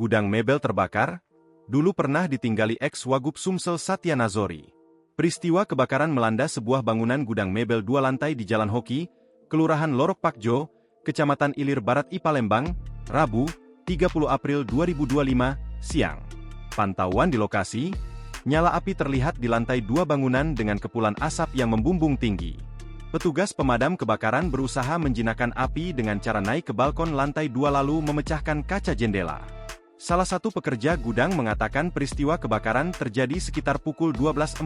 gudang mebel terbakar? Dulu pernah ditinggali ex-Wagub Sumsel Satya Nazori. Peristiwa kebakaran melanda sebuah bangunan gudang mebel 2 lantai di Jalan Hoki, Kelurahan Lorok Pakjo, Kecamatan Ilir Barat I Palembang, Rabu, 30 April 2025, siang. Pantauan di lokasi, nyala api terlihat di lantai 2 bangunan dengan kepulan asap yang membumbung tinggi. Petugas pemadam kebakaran berusaha menjinakkan api dengan cara naik ke balkon lantai 2 lalu memecahkan kaca jendela. Salah satu pekerja gudang mengatakan peristiwa kebakaran terjadi sekitar pukul 12.42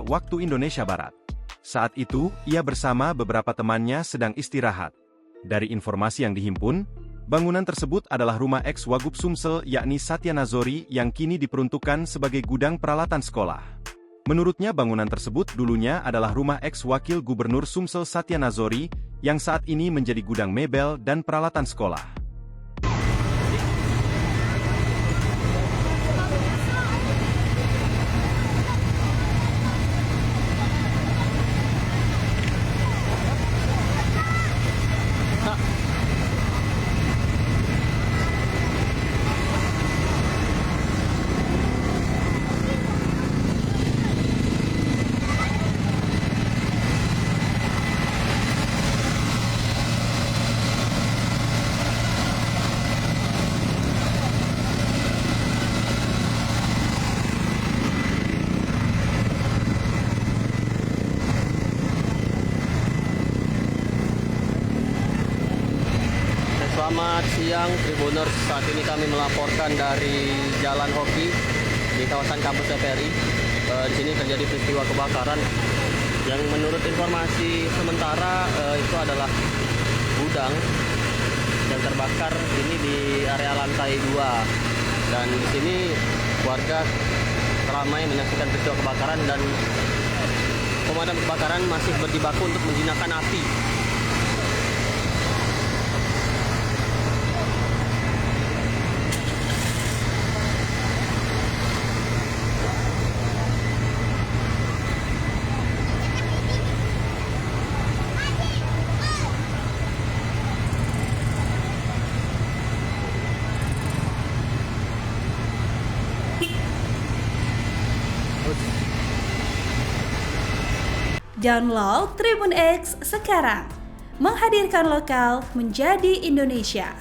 waktu Indonesia Barat. Saat itu, ia bersama beberapa temannya sedang istirahat. Dari informasi yang dihimpun, bangunan tersebut adalah rumah ex-Wagub Sumsel yakni Satya Nazori yang kini diperuntukkan sebagai gudang peralatan sekolah. Menurutnya bangunan tersebut dulunya adalah rumah ex-Wakil Gubernur Sumsel Satya Nazori yang saat ini menjadi gudang mebel dan peralatan sekolah. Selamat siang Tribuners, saat ini kami melaporkan dari Jalan Hoki di kawasan kampus TVRI. Di sini terjadi peristiwa kebakaran yang menurut informasi sementara itu adalah gudang yang terbakar ini di area lantai 2. Dan di sini warga ramai menyaksikan peristiwa kebakaran dan pemadam kebakaran masih berjibaku untuk menjinakkan api. Download Tribun X sekarang, menghadirkan lokal menjadi Indonesia.